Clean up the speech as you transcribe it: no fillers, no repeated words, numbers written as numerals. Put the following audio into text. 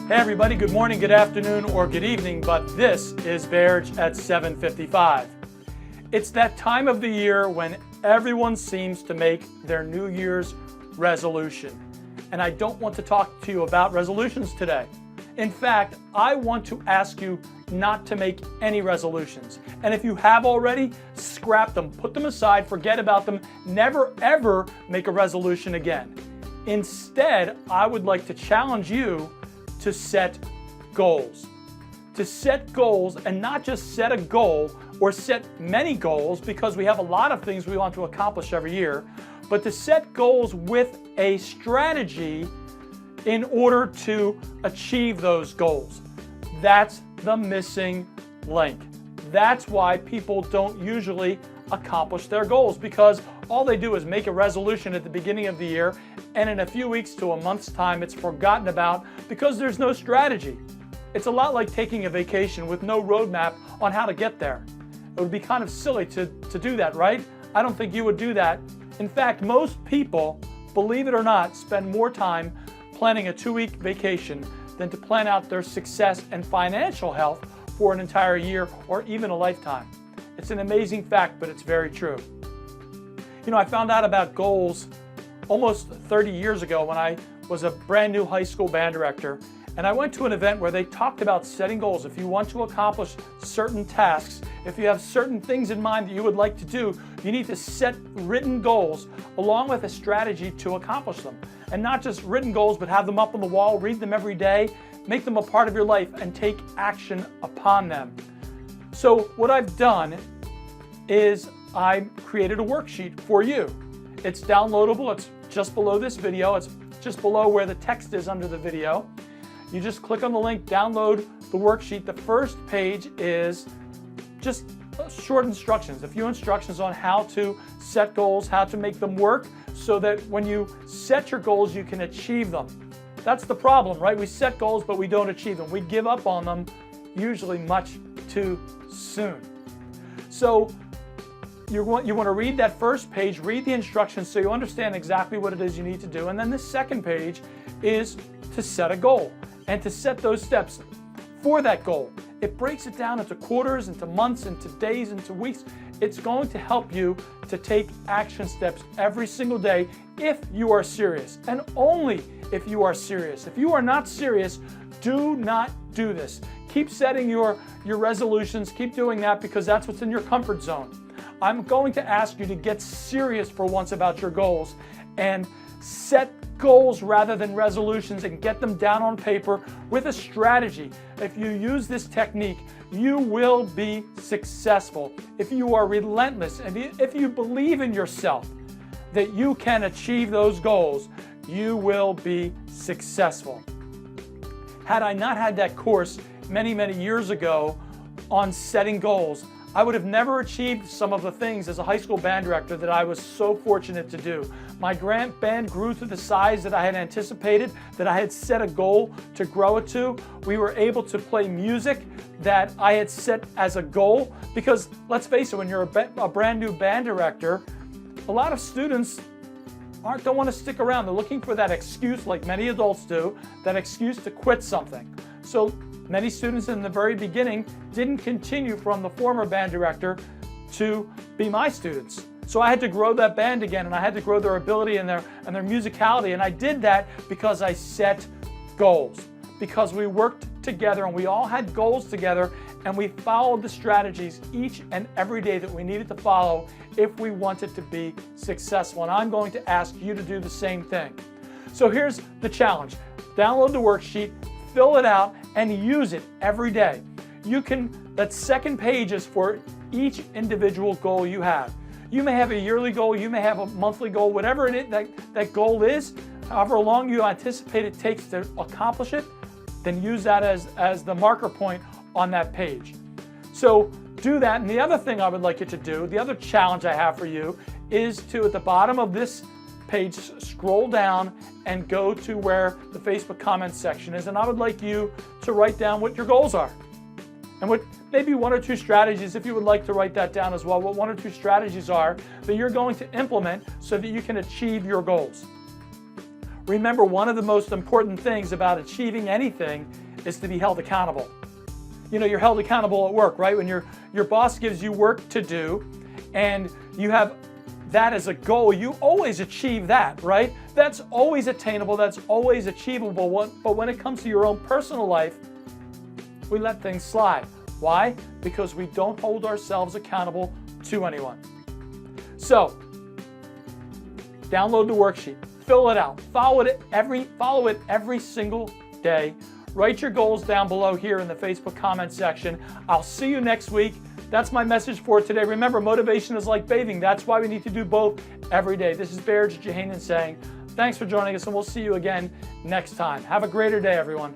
Hey everybody, good morning, good afternoon, or good evening, but this is Verge at 7:55. It's that time of the year when everyone seems to make their New Year's resolution. And I don't want to talk to you about resolutions today. In fact, I want to ask you not to make any resolutions. And if you have already, scrap them, put them aside, forget about them, never ever make a resolution again. Instead, I would like to challenge you to set goals. To set goals, and not just set a goal or set many goals, because we have a lot of things we want to accomplish every year, but to set goals with a strategy in order to achieve those goals. That's the missing link. That's why people don't usually accomplish their goals, because all they do is make a resolution at the beginning of the year, and in a few weeks to a month's time it's forgotten about because there's no strategy. It's a lot like taking a vacation with no roadmap on how to get there. It would be kind of silly to do that, right? I don't think you would do that. In fact, most people, believe it or not, spend more time planning a 2-week vacation than to plan out their success and financial health for an entire year or even a lifetime. It's an amazing fact, but it's very true. You know, I found out about goals almost 30 years ago when I was a brand new high school band director, and I went to an event where they talked about setting goals. If you want to accomplish certain tasks, if you have certain things in mind that you would like to do, you need to set written goals along with a strategy to accomplish them. And not just written goals, but have them up on the wall, read them every day, make them a part of your life, and take action upon them. So what I've done is I created a worksheet for you. It's downloadable. It's just below this video. It's just below where the text is under the video. You just click on the link, download the worksheet. The first page is just short instructions, a few instructions on how to set goals, how to make them work so that when you set your goals, you can achieve them. That's the problem, right? We set goals, but we don't achieve them. We give up on them usually much too soon. So you want to read that first page, read the instructions so you understand exactly what it is you need to do. And then the second page is to set a goal and to set those steps for that goal. It breaks it down into quarters, into months, into days, into weeks. It's going to help you to take action steps every single day if you are serious, and only if you are serious. If you are not serious, do not do this. Keep setting your resolutions, keep doing that because that's what's in your comfort zone. I'm going to ask you to get serious for once about your goals and set goals rather than resolutions and get them down on paper with a strategy. If you use this technique, you will be successful. If you are relentless and if you believe in yourself that you can achieve those goals, you will be successful. Had I not had that course many years ago on setting goals, I would have never achieved some of the things as a high school band director that I was so fortunate to do. My band grew to the size that I had anticipated, that I had set a goal to grow it to. We were able to play music that I had set as a goal because, let's face it, when you're a brand new band director, a lot of students don't want to stick around. They're looking for that excuse, like many adults do, that excuse to quit something. So many students in the very beginning didn't continue from the former band director to be my students. So I had to grow that band again, and I had to grow their ability and their musicality. And I did that because I set goals, because we worked together and we all had goals together, and we followed the strategies each and every day that we needed to follow if we wanted to be successful. And I'm going to ask you to do the same thing. So here's the challenge. Download the worksheet, fill it out, and use it every day. That second page is for each individual goal you have. You may have a yearly goal, you may have a monthly goal, whatever it is, that goal is, however long you anticipate it takes to accomplish it, then use that as the marker point on that page. So do that. And the other thing I would like you to do, the other challenge I have for you, is to, at the bottom of this page, scroll down and go to where the Facebook comments section is. And I would like you to write down what your goals are. And what maybe 1 or 2 strategies, if you would like to write that down as well, what 1 or 2 strategies are that you're going to implement so that you can achieve your goals. Remember, one of the most important things about achieving anything is to be held accountable. You know, you're held accountable at work, right? When your boss gives you work to do and you have that as a goal, you always achieve that, right? That's always attainable, that's always achievable. But when it comes to your own personal life, we let things slide. Why? Because we don't hold ourselves accountable to anyone. So, download the worksheet, fill it out, follow it every single day. Write your goals down below here in the Facebook comment section. I'll see you next week. That's my message for today. Remember, motivation is like bathing. That's why we need to do both every day. This is Bear Jehanan saying, thanks for joining us, and we'll see you again next time. Have a greater day, everyone.